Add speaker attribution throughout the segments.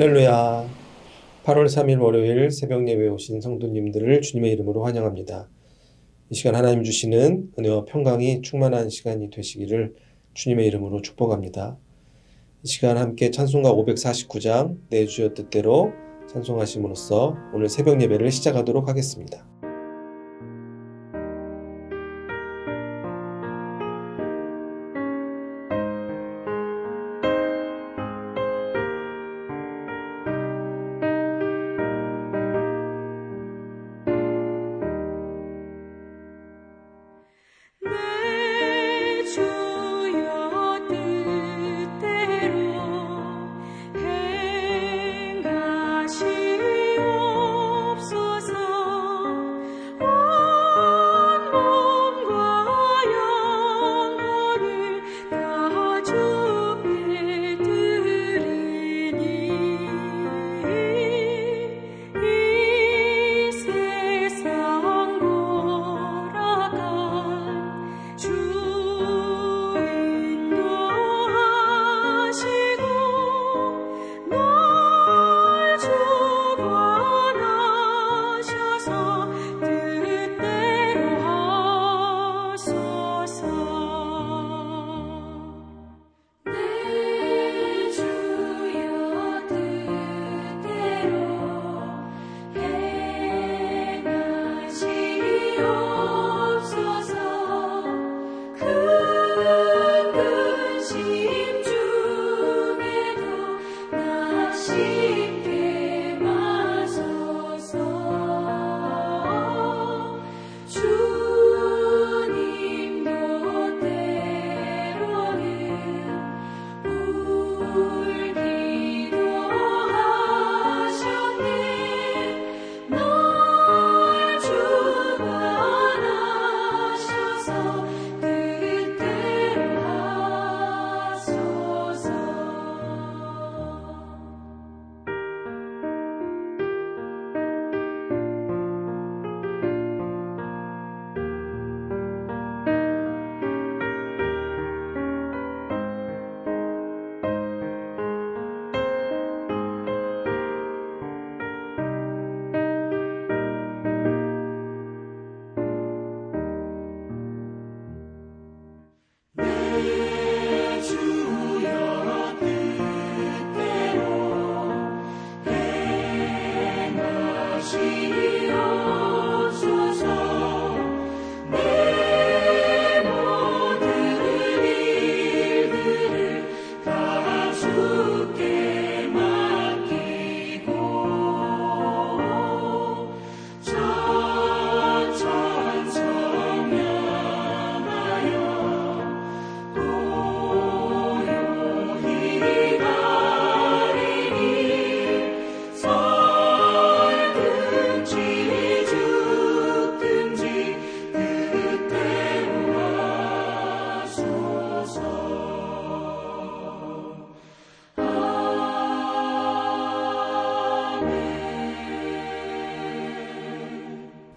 Speaker 1: 할렐루야. 8월 3일 월요일 새벽 예배에 오신 성도님들을 주님의 이름으로 환영합니다. 이 시간 하나님 주시는 은혜와 평강이 충만한 시간이 되시기를 주님의 이름으로 축복합니다. 이 시간 함께 찬송가 549장 내 주여 뜻대로 찬송하심으로써 오늘 새벽 예배를 시작하도록 하겠습니다.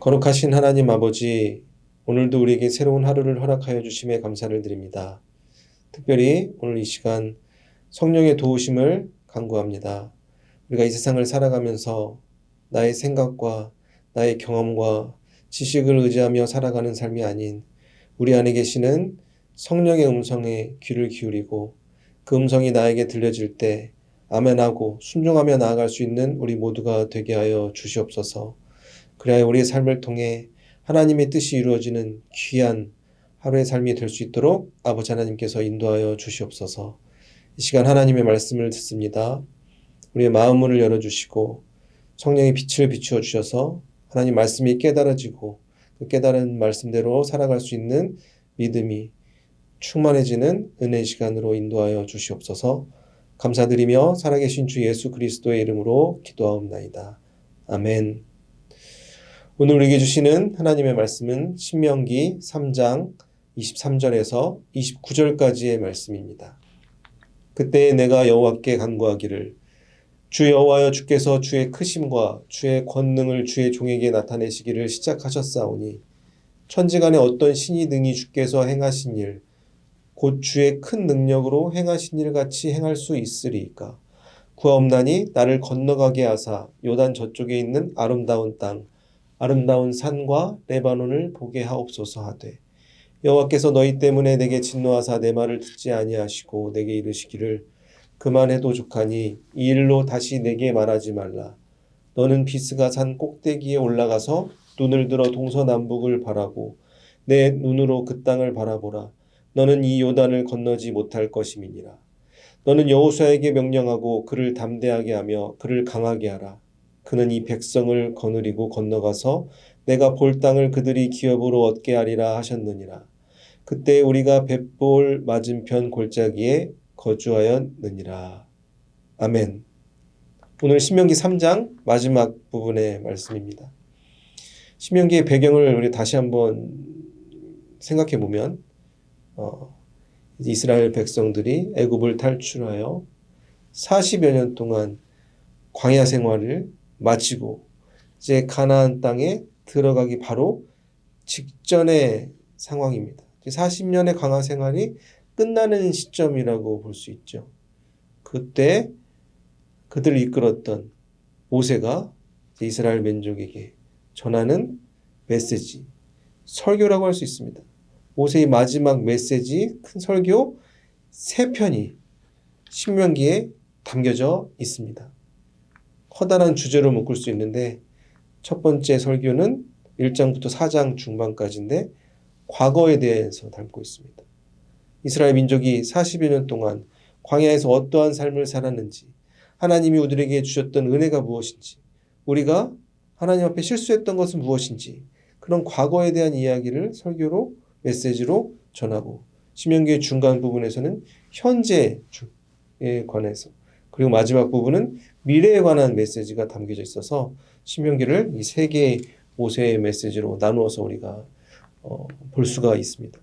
Speaker 1: 거룩하신 하나님 아버지, 오늘도 우리에게 새로운 하루를 허락하여 주심에 감사를 드립니다. 특별히 오늘 이 시간 성령의 도우심을 간구합니다. 우리가 이 세상을 살아가면서 나의 생각과 나의 경험과 지식을 의지하며 살아가는 삶이 아닌 우리 안에 계시는 성령의 음성에 귀를 기울이고 그 음성이 나에게 들려질 때 아멘하고 순종하며 나아갈 수 있는 우리 모두가 되게 하여 주시옵소서. 그래야 우리의 삶을 통해 하나님의 뜻이 이루어지는 귀한 하루의 삶이 될 수 있도록 아버지 하나님께서 인도하여 주시옵소서. 이 시간 하나님의 말씀을 듣습니다. 우리의 마음문을 열어주시고 성령의 빛을 비추어 주셔서 하나님 말씀이 깨달아지고 그 깨달은 말씀대로 살아갈 수 있는 믿음이 충만해지는 은혜의 시간으로 인도하여 주시옵소서. 감사드리며 살아계신 주 예수 그리스도의 이름으로 기도하옵나이다. 아멘. 오늘 우리에게 주시는 하나님의 말씀은 신명기 3장 23절에서 29절까지의 말씀입니다. 그때 내가 여호와께 간구하기를 주 여호와여 주께서 주의 크심과 주의 권능을 주의 종에게 나타내시기를 시작하셨사오니 천지간에 어떤 신이 능히 주께서 행하신 일 곧 주의 큰 능력으로 행하신 일 같이 행할 수 있으리이까. 구하옵나니 나를 건너가게 하사 요단 저쪽에 있는 아름다운 땅 아름다운 산과 레바논을 보게 하옵소서 하되 여호와께서 너희 때문에 내게 진노하사 내 말을 듣지 아니하시고 내게 이르시기를 그만해도 족하니 이 일로 다시 내게 말하지 말라. 너는 비스가 산 꼭대기에 올라가서 눈을 들어 동서남북을 바라고 내 눈으로 그 땅을 바라보라. 너는 이 요단을 건너지 못할 것임이니라. 너는 여호수아에게 명령하고 그를 담대하게 하며 그를 강하게 하라. 그는 이 백성을 거느리고 건너가서 내가 볼 땅을 그들이 기업으로 얻게 하리라 하셨느니라. 그때 우리가 벳볼 맞은편 골짜기에 거주하였느니라. 아멘. 오늘 신명기 3장 마지막 부분의 말씀입니다. 신명기의 배경을 우리 다시 한번 생각해 보면 이스라엘 백성들이 애굽을 탈출하여 40여 년 동안 광야 생활을 마치고 이제 가나안 땅에 들어가기 바로 직전의 상황입니다. 40년의 광야 생활이 끝나는 시점이라고 볼 수 있죠. 그때 그들을 이끌었던 모세가 이스라엘 민족에게 전하는 메시지, 설교라고 할 수 있습니다. 모세의 마지막 메시지, 큰 설교 3편이 신명기에 담겨져 있습니다. 커다란 주제로 묶을 수 있는데 첫 번째 설교는 1장부터 4장 중반까지인데 과거에 대해서 담고 있습니다. 이스라엘 민족이 40여 년 동안 광야에서 어떠한 삶을 살았는지, 하나님이 우리에게 주셨던 은혜가 무엇인지, 우리가 하나님 앞에 실수했던 것은 무엇인지, 그런 과거에 대한 이야기를 설교로 메시지로 전하고, 신명기의 중간 부분에서는 현재에 관해서, 그리고 마지막 부분은 미래에 관한 메시지가 담겨져 있어서 신명기를 이 3개의 모세의 메시지로 나누어서 우리가 볼 수가 있습니다.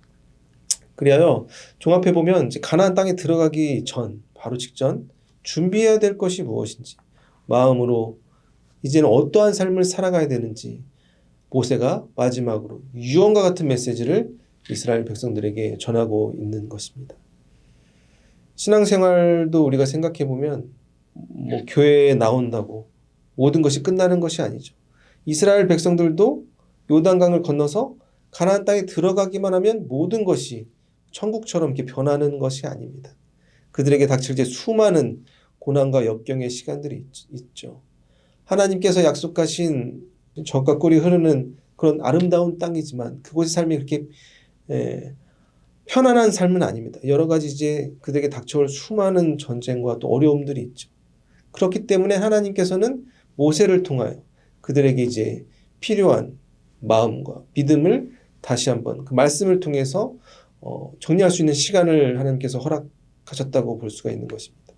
Speaker 1: 그리하여 종합해 보면 이제 가나안 땅에 들어가기 전, 바로 직전 준비해야 될 것이 무엇인지, 마음으로 이제는 어떠한 삶을 살아가야 되는지 모세가 마지막으로 유언과 같은 메시지를 이스라엘 백성들에게 전하고 있는 것입니다. 신앙생활도 우리가 생각해 보면 교회에 나온다고 모든 것이 끝나는 것이 아니죠. 이스라엘 백성들도 요단강을 건너서 가나안 땅에 들어가기만 하면 모든 것이 천국처럼 이렇게 변하는 것이 아닙니다. 그들에게 닥칠 때 수많은 고난과 역경의 시간들이 있죠. 하나님께서 약속하신 젖과 꿀이 흐르는 그런 아름다운 땅이지만 그곳의 삶이 그렇게 편안한 삶은 아닙니다. 여러 가지 이제 그들에게 닥쳐올 수많은 전쟁과 또 어려움들이 있죠. 그렇기 때문에 하나님께서는 모세를 통하여 그들에게 이제 필요한 마음과 믿음을 다시 한번 그 말씀을 통해서 정리할 수 있는 시간을 하나님께서 허락하셨다고 볼 수가 있는 것입니다.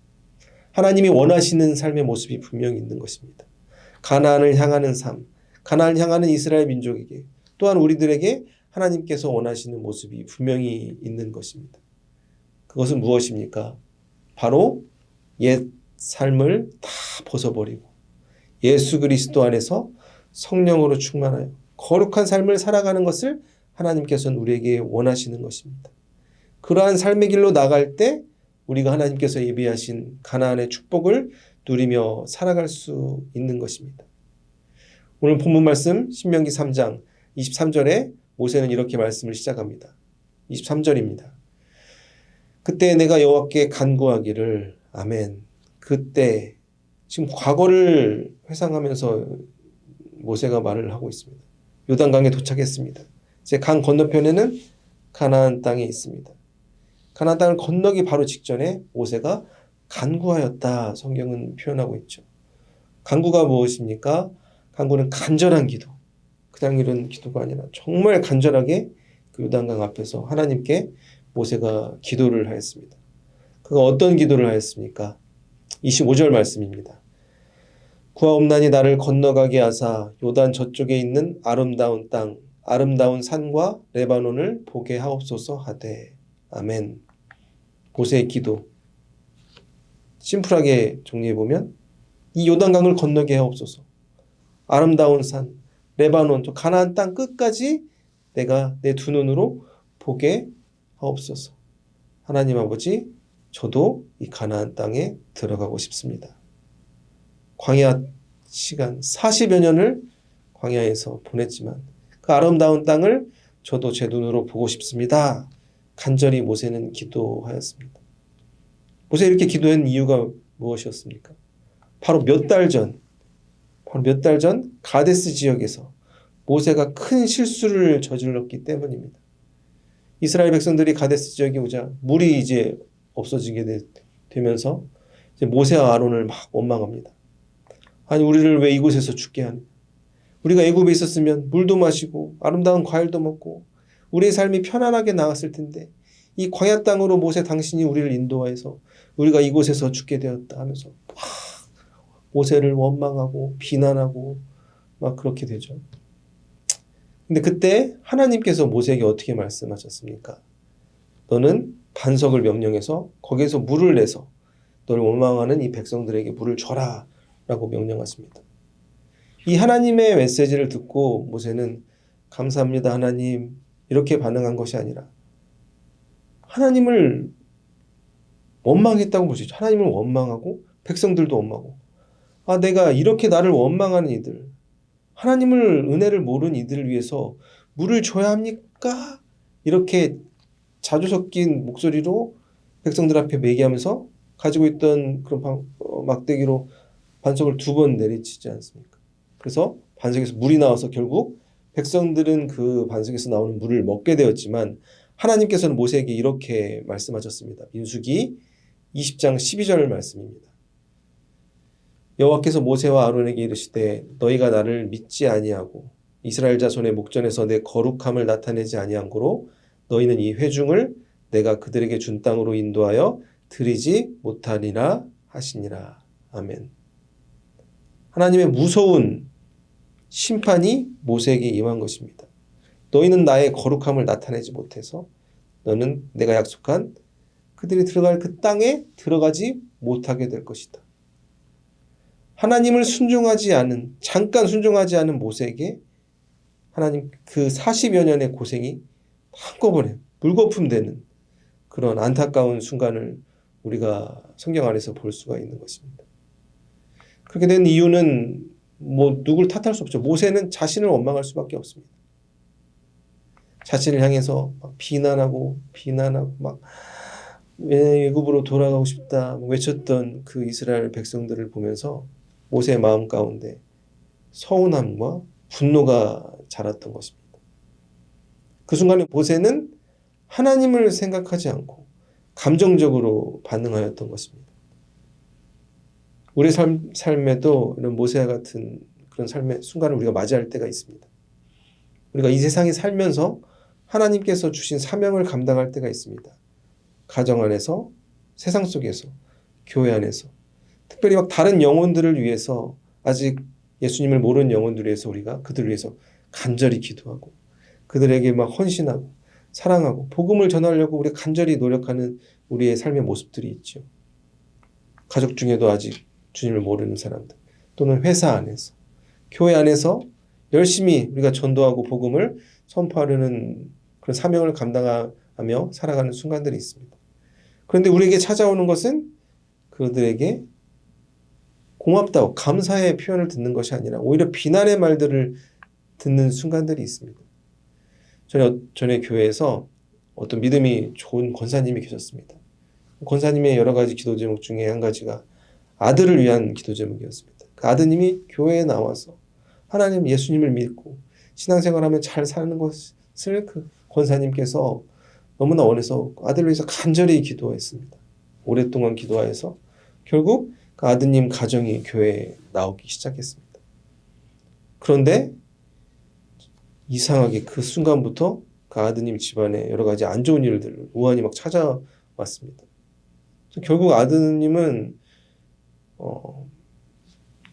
Speaker 1: 하나님이 원하시는 삶의 모습이 분명히 있는 것입니다. 가나안을 향하는 삶, 가나안을 향하는 이스라엘 민족에게 또한 우리들에게 하나님께서 원하시는 모습이 분명히 있는 것입니다. 그것은 무엇입니까? 바로 옛 삶을 다 벗어버리고 예수 그리스도 안에서 성령으로 충만하여 거룩한 삶을 살아가는 것을 하나님께서는 우리에게 원하시는 것입니다. 그러한 삶의 길로 나갈 때 우리가 하나님께서 예비하신 가나안의 축복을 누리며 살아갈 수 있는 것입니다. 오늘 본문 말씀 신명기 3장 23절에 모세는 이렇게 말씀을 시작합니다. 23절입니다. 그때 내가 여호와께 간구하기를 아멘. 그때 지금 과거를 회상하면서 모세가 말을 하고 있습니다. 요단강에 도착했습니다. 이제 강 건너편에는 가나안 땅이 있습니다. 가나안 땅을 건너기 바로 직전에 모세가 간구하였다 성경은 표현하고 있죠. 간구가 무엇입니까? 간구는 간절한 기도. 그냥 이런 기도가 아니라 정말 간절하게 그 요단강 앞에서 하나님께 모세가 기도를 하였습니다. 그가 어떤 기도를 하였습니까? 25절 말씀입니다. 구하옵나니 나를 건너가게 하사 요단 저쪽에 있는 아름다운 땅, 아름다운 산과 레바논을 보게 하옵소서 하되. 아멘. 모세의 기도. 심플하게 정리해보면 이 요단강을 건너게 하옵소서. 아름다운 산, 레바논, 저 가나안 땅 끝까지 내가 내 두 눈으로 보게 하옵소서. 하나님 아버지, 저도 이 가나안 땅에 들어가고 싶습니다. 광야 시간 40여 년을 광야에서 보냈지만 그 아름다운 땅을 저도 제 눈으로 보고 싶습니다. 간절히 모세는 기도하였습니다. 모세 이렇게 기도한 이유가 무엇이었습니까? 바로 몇 달 전 가데스 지역에서 모세가 큰 실수를 저질렀기 때문입니다. 이스라엘 백성들이 가데스 지역에 오자 물이 이제 없어지게 되면서 이제 모세와 아론을 막 원망합니다. 아니 우리를 왜 이곳에서 죽게 하느냐. 우리가 애굽에 있었으면 물도 마시고 아름다운 과일도 먹고 우리의 삶이 편안하게 나갔을 텐데 이 광야 땅으로 모세 당신이 우리를 인도하여서 우리가 이곳에서 죽게 되었다 하면서 막 모세를 원망하고 비난하고 막 그렇게 되죠. 근데 그때 하나님께서 모세에게 어떻게 말씀하셨습니까? 너는 반석을 명령해서 거기에서 물을 내서 너를 원망하는 이 백성들에게 물을 줘라 라고 명령하십니다. 이 하나님의 메시지를 듣고 모세는 감사합니다 하나님 이렇게 반응한 것이 아니라 하나님을 원망했다고 볼 수 있죠. 하나님을 원망하고 백성들도 원망하고 내가 이렇게 나를 원망하는 이들 하나님을 은혜를 모르는 이들을 위해서 물을 줘야 합니까? 이렇게 자주 섞인 목소리로 백성들 앞에 매기하면서 가지고 있던 그런 막대기로 반석을 2번 내리치지 않습니까? 그래서 반석에서 물이 나와서 결국 백성들은 그 반석에서 나오는 물을 먹게 되었지만 하나님께서는 모세에게 이렇게 말씀하셨습니다. 민수기 20장 12절 말씀입니다. 여호와께서 모세와 아론에게 이르시되 너희가 나를 믿지 아니하고 이스라엘 자손의 목전에서 내 거룩함을 나타내지 아니한 고로 너희는 이 회중을 내가 그들에게 준 땅으로 인도하여 들이지 못하리라 하시니라. 아멘. 하나님의 무서운 심판이 모세에게 임한 것입니다. 너희는 나의 거룩함을 나타내지 못해서 너는 내가 약속한 그들이 들어갈 그 땅에 들어가지 못하게 될 것이다. 하나님을 잠깐 순종하지 않은 모세에게 하나님 그 40여 년의 고생이 한꺼번에 물거품 되는 그런 안타까운 순간을 우리가 성경 안에서 볼 수가 있는 것입니다. 그렇게 된 이유는 누굴 탓할 수 없죠. 모세는 자신을 원망할 수밖에 없습니다. 자신을 향해서 막 비난하고 막 애굽으로 돌아가고 싶다 외쳤던 그 이스라엘 백성들을 보면서 모세의 마음 가운데 서운함과 분노가 자랐던 것입니다. 그 순간에 모세는 하나님을 생각하지 않고 감정적으로 반응하였던 것입니다. 우리 삶에도 이런 모세와 같은 그런 삶의 순간을 우리가 맞이할 때가 있습니다. 우리가 이 세상에 살면서 하나님께서 주신 사명을 감당할 때가 있습니다. 가정 안에서, 세상 속에서, 교회 안에서, 특별히 막 다른 영혼들을 위해서 아직 예수님을 모르는 영혼들을 위해서 우리가 그들을 위해서 간절히 기도하고 그들에게 막 헌신하고 사랑하고 복음을 전하려고 우리 간절히 노력하는 우리의 삶의 모습들이 있죠. 가족 중에도 아직 주님을 모르는 사람들 또는 회사 안에서 교회 안에서 열심히 우리가 전도하고 복음을 선포하려는 그런 사명을 감당하며 살아가는 순간들이 있습니다. 그런데 우리에게 찾아오는 것은 그들에게 고맙다고 감사의 표현을 듣는 것이 아니라 오히려 비난의 말들을 듣는 순간들이 있습니다. 전에 교회에서 어떤 믿음이 좋은 권사님이 계셨습니다. 권사님의 여러 가지 기도 제목 중에 한 가지가 아들을 위한 기도 제목이었습니다. 그 아드님이 교회에 나와서 하나님 예수님을 믿고 신앙생활하면 잘 사는 것을 그 권사님께서 너무나 원해서 아들을 위해서 간절히 기도했습니다. 오랫동안 기도하여서 결국 그 아드님 가정이 교회에 나오기 시작했습니다. 그런데 이상하게 그 순간부터 그 아드님 집안에 여러 가지 안 좋은 일들, 우환이 막 찾아왔습니다. 결국 아드님은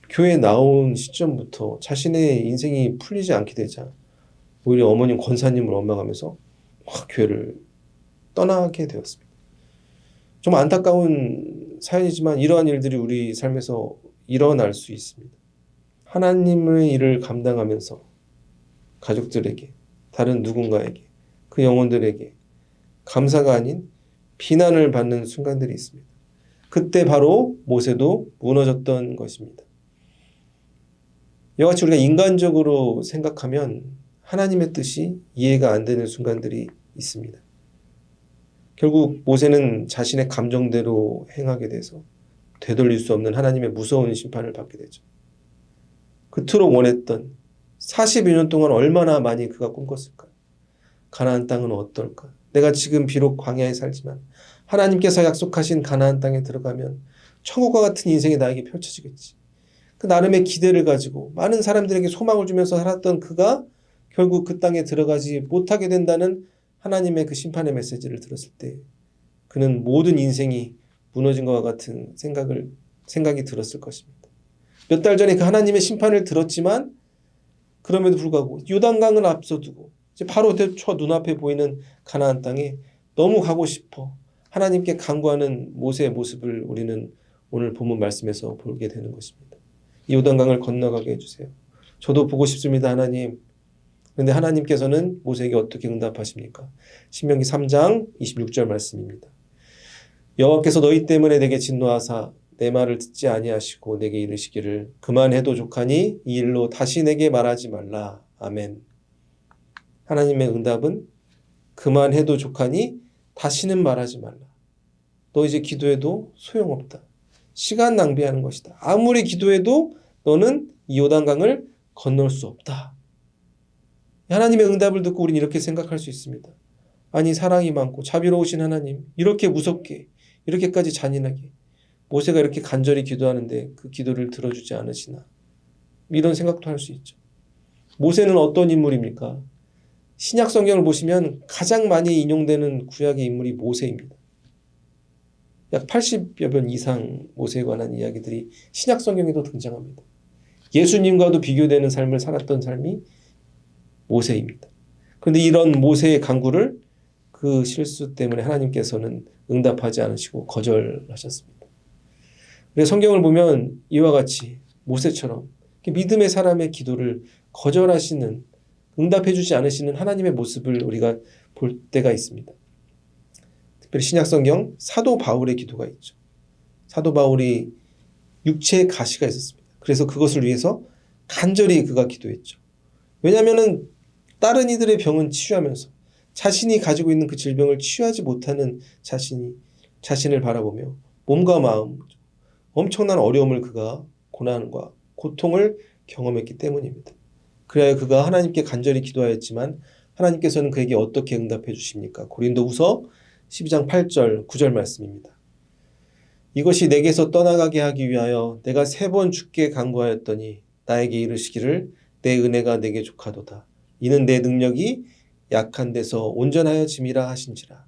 Speaker 1: 교회에 나온 시점부터 자신의 인생이 풀리지 않게 되자 오히려 어머님 권사님을 원망하면서 확 교회를 떠나게 되었습니다. 좀 안타까운 사연이지만 이러한 일들이 우리 삶에서 일어날 수 있습니다. 하나님의 일을 감당하면서 가족들에게, 다른 누군가에게, 그 영혼들에게 감사가 아닌 비난을 받는 순간들이 있습니다. 그때 바로 모세도 무너졌던 것입니다. 이와 같이 우리가 인간적으로 생각하면 하나님의 뜻이 이해가 안 되는 순간들이 있습니다. 결국 모세는 자신의 감정대로 행하게 돼서 되돌릴 수 없는 하나님의 무서운 심판을 받게 되죠. 그토록 원했던 40여 년 동안 얼마나 많이 그가 꿈꿨을까요? 가나안 땅은 어떨까? 내가 지금 비록 광야에 살지만 하나님께서 약속하신 가나안 땅에 들어가면 천국과 같은 인생이 나에게 펼쳐지겠지. 그 나름의 기대를 가지고 많은 사람들에게 소망을 주면서 살았던 그가 결국 그 땅에 들어가지 못하게 된다는 하나님의 그 심판의 메시지를 들었을 때 그는 모든 인생이 무너진 것과 같은 생각이 들었을 것입니다. 몇 달 전에 그 하나님의 심판을 들었지만 그럼에도 불구하고 요단강을 앞서두고 이제 바로 저 눈앞에 보이는 가나안 땅에 너무 가고 싶어 하나님께 간구하는 모세의 모습을 우리는 오늘 본문 말씀에서 보게 되는 것입니다. 이 요단강을 건너가게 해주세요. 저도 보고 싶습니다, 하나님. 그런데 하나님께서는 모세에게 어떻게 응답하십니까? 신명기 3장 26절 말씀입니다. 여호와께서 너희 때문에 내게 진노하사 내 말을 듣지 아니하시고 내게 이르시기를 그만해도 족하니 이 일로 다시 내게 말하지 말라. 아멘. 하나님의 응답은 그만해도 족하니 다시는 말하지 말라. 너 이제 기도해도 소용없다. 시간 낭비하는 것이다. 아무리 기도해도 너는 이 요단강을 건널 수 없다. 하나님의 응답을 듣고 우리는 이렇게 생각할 수 있습니다. 아니 사랑이 많고 자비로우신 하나님 이렇게 무섭게 이렇게까지 잔인하게 모세가 이렇게 간절히 기도하는데 그 기도를 들어주지 않으시나 이런 생각도 할 수 있죠. 모세는 어떤 인물입니까? 신약 성경을 보시면 가장 많이 인용되는 구약의 인물이 모세입니다. 약 80여 번 이상 모세에 관한 이야기들이 신약 성경에도 등장합니다. 예수님과도 비교되는 삶을 살았던 삶이 모세입니다. 그런데 이런 모세의 간구를 그 실수 때문에 하나님께서는 응답하지 않으시고 거절하셨습니다. 그래서 성경을 보면 이와 같이 모세처럼 믿음의 사람의 기도를 거절하시는 응답해 주지 않으시는 하나님의 모습을 우리가 볼 때가 있습니다. 특별히 신약성경 사도 바울의 기도가 있죠. 사도 바울이 육체의 가시가 있었습니다. 그래서 그것을 위해서 간절히 그가 기도했죠. 왜냐하면 다른 이들의 병은 치유하면서 자신이 가지고 있는 그 질병을 치유하지 못하는 자신을 바라보며 몸과 마음 엄청난 어려움을 그가 고난과 고통을 경험했기 때문입니다. 그래야 그가 하나님께 간절히 기도하였지만 하나님께서는 그에게 어떻게 응답해 주십니까? 고린도후서 12장 8절 9절 말씀입니다. 이것이 내게서 떠나가게 하기 위하여 내가 3번 주께 간구하였더니 나에게 이르시기를 내 은혜가 내게 족하도다. 이는 내 능력이 약한 데서 온전하여 짐이라 하신지라.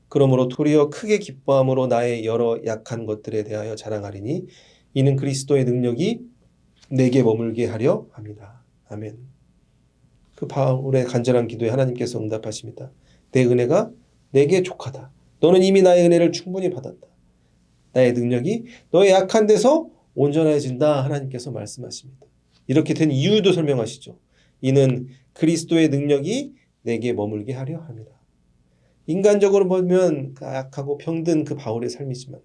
Speaker 1: 그러므로 도리어 크게 기뻐함으로 나의 여러 약한 것들에 대하여 자랑하리니 이는 그리스도의 능력이 내게 머물게 하려 함이라. 아멘. 그 바울의 간절한 기도에 하나님께서 응답하십니다. 내 은혜가 내게 족하다. 너는 이미 나의 은혜를 충분히 받았다. 나의 능력이 너의 약한 데서 온전해진다. 하나님께서 말씀하십니다. 이렇게 된 이유도 설명하시죠. 이는 그리스도의 능력이 내게 머물게 하려 합니다. 인간적으로 보면 약하고 병든 그 바울의 삶이지만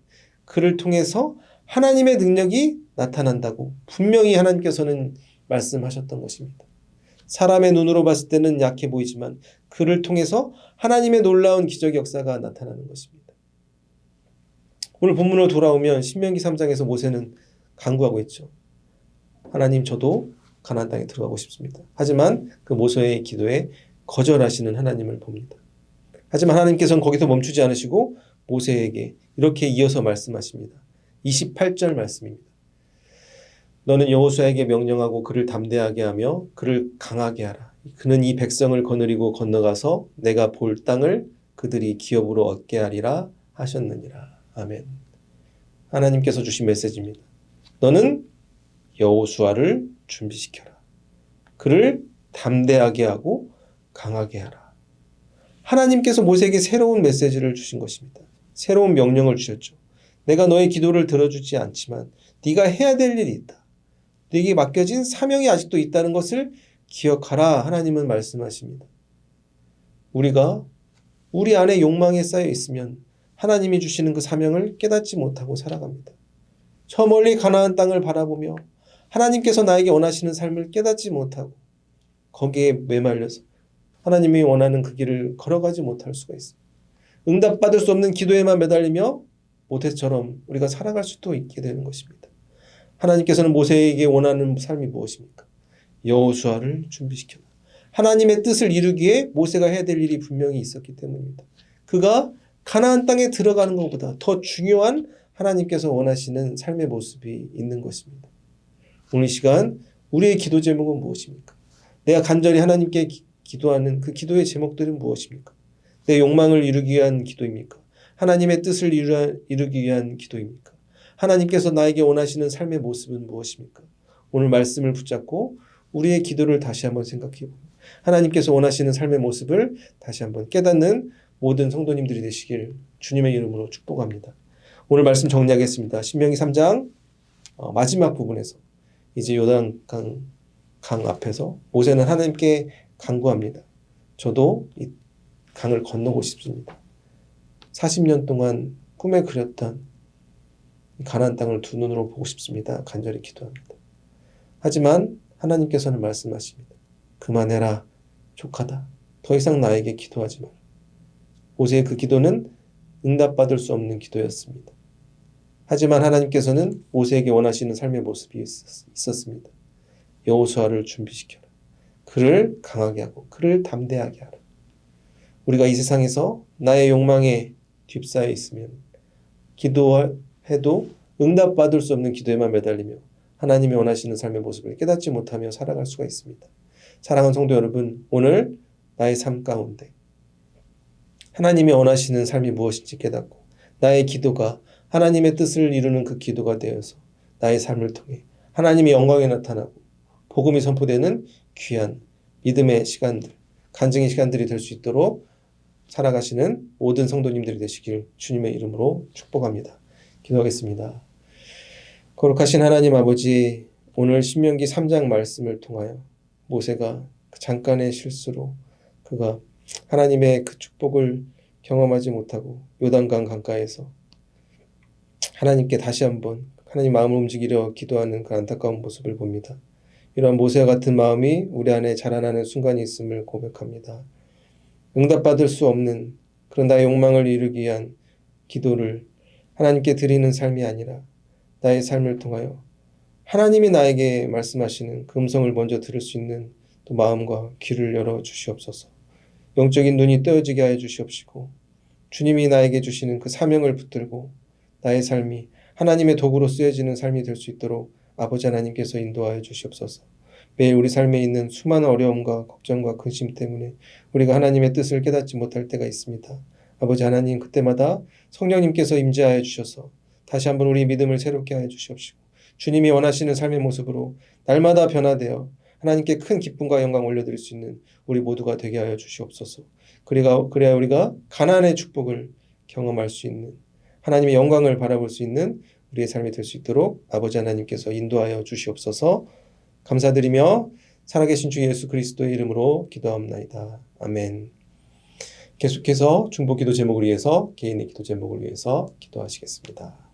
Speaker 1: 그를 통해서 하나님의 능력이 나타난다고 분명히 하나님께서는 말씀하셨던 것입니다. 사람의 눈으로 봤을 때는 약해 보이지만 그를 통해서 하나님의 놀라운 기적 역사가 나타나는 것입니다. 오늘 본문으로 돌아오면 신명기 3장에서 모세는 간구하고 있죠. 하나님 저도 가나안 땅에 들어가고 싶습니다. 하지만 그 모세의 기도에 거절하시는 하나님을 봅니다. 하지만 하나님께서는 거기서 멈추지 않으시고 모세에게 이렇게 이어서 말씀하십니다. 28절 말씀입니다. 너는 여호수아에게 명령하고 그를 담대하게 하며 그를 강하게 하라. 그는 이 백성을 거느리고 건너가서 내가 볼 땅을 그들이 기업으로 얻게 하리라 하셨느니라. 아멘. 하나님께서 주신 메시지입니다. 너는 여호수아를 준비시켜라. 그를 담대하게 하고 강하게 하라. 하나님께서 모세에게 새로운 메시지를 주신 것입니다. 새로운 명령을 주셨죠. 내가 너의 기도를 들어주지 않지만 네가 해야 될 일이 있다. 네게 맡겨진 사명이 아직도 있다는 것을 기억하라. 하나님은 말씀하십니다. 우리가 우리 안에 욕망에 쌓여 있으면 하나님이 주시는 그 사명을 깨닫지 못하고 살아갑니다. 저 멀리 가나안 땅을 바라보며 하나님께서 나에게 원하시는 삶을 깨닫지 못하고 거기에 매말려서 하나님이 원하는 그 길을 걸어가지 못할 수가 있습니다. 응답받을 수 없는 기도에만 매달리며 모세처럼 우리가 살아갈 수도 있게 되는 것입니다. 하나님께서는 모세에게 원하는 삶이 무엇입니까? 여호수아를 준비시켜라. 하나님의 뜻을 이루기에 모세가 해야 될 일이 분명히 있었기 때문입니다. 그가 가나안 땅에 들어가는 것보다 더 중요한 하나님께서 원하시는 삶의 모습이 있는 것입니다. 오늘 이 시간 우리의 기도 제목은 무엇입니까? 내가 간절히 하나님께 기도하는 그 기도의 제목들은 무엇입니까? 내 욕망을 이루기 위한 기도입니까? 하나님의 뜻을 이루기 위한 기도입니까? 하나님께서 나에게 원하시는 삶의 모습은 무엇입니까? 오늘 말씀을 붙잡고 우리의 기도를 다시 한번 생각해 보고 하나님께서 원하시는 삶의 모습을 다시 한번 깨닫는 모든 성도님들이 되시길 주님의 이름으로 축복합니다. 오늘 말씀 정리하겠습니다. 신명기 3장 마지막 부분에서 이제 요단강 앞에서 모세는 하나님께 간구합니다. 저도 이 강을 건너고 싶습니다. 40년 동안 꿈에 그렸던 가나안 땅을 두 눈으로 보고 싶습니다. 간절히 기도합니다. 하지만 하나님께서는 말씀하십니다. 그만해라. 족하다. 더 이상 나에게 기도하지 마라. 모세의 그 기도는 응답받을 수 없는 기도였습니다. 하지만 하나님께서는 모세에게 원하시는 삶의 모습이 있었습니다. 여호수아를 준비시켜라. 그를 강하게 하고 그를 담대하게 하라. 우리가 이 세상에서 나의 욕망에 휩싸여 있으면 기도해도 응답받을 수 없는 기도에만 매달리며 하나님이 원하시는 삶의 모습을 깨닫지 못하며 살아갈 수가 있습니다. 사랑하는 성도 여러분, 오늘 나의 삶 가운데 하나님이 원하시는 삶이 무엇인지 깨닫고 나의 기도가 하나님의 뜻을 이루는 그 기도가 되어서 나의 삶을 통해 하나님의 영광이 나타나고 복음이 선포되는 귀한 믿음의 시간들, 간증의 시간들이 될 수 있도록 살아가시는 모든 성도님들이 되시길 주님의 이름으로 축복합니다. 기도하겠습니다. 거룩하신 하나님 아버지, 오늘 신명기 3장 말씀을 통하여 모세가 그 잠깐의 실수로 그가 하나님의 그 축복을 경험하지 못하고 요단강 강가에서 하나님께 다시 한번 하나님 마음을 움직이려 기도하는 그 안타까운 모습을 봅니다. 이러한 모세와 같은 마음이 우리 안에 자라나는 순간이 있음을 고백합니다. 응답받을 수 없는 그런 나의 욕망을 이루기 위한 기도를 하나님께 드리는 삶이 아니라 나의 삶을 통하여 하나님이 나에게 말씀하시는 그 음성을 먼저 들을 수 있는 또 마음과 귀를 열어 주시옵소서. 영적인 눈이 뜨여지게 하여 주시옵시고 주님이 나에게 주시는 그 사명을 붙들고 나의 삶이 하나님의 도구로 쓰여지는 삶이 될 수 있도록 아버지 하나님께서 인도하여 주시옵소서. 매일 우리 삶에 있는 수많은 어려움과 걱정과 근심 때문에 우리가 하나님의 뜻을 깨닫지 못할 때가 있습니다. 아버지 하나님, 그때마다 성령님께서 임재하여 주셔서 다시 한번 우리 믿음을 새롭게 하여 주시옵시고 주님이 원하시는 삶의 모습으로 날마다 변화되어 하나님께 큰 기쁨과 영광 올려드릴 수 있는 우리 모두가 되게 하여 주시옵소서. 그래야 우리가 가나안의 축복을 경험할 수 있는 하나님의 영광을 바라볼 수 있는 우리의 삶이 될 수 있도록 아버지 하나님께서 인도하여 주시옵소서. 감사드리며 살아계신 주 예수 그리스도의 이름으로 기도합나이다. 아멘. 계속해서 중보 기도 제목을 위해서 개인의 기도 제목을 위해서 기도하시겠습니다.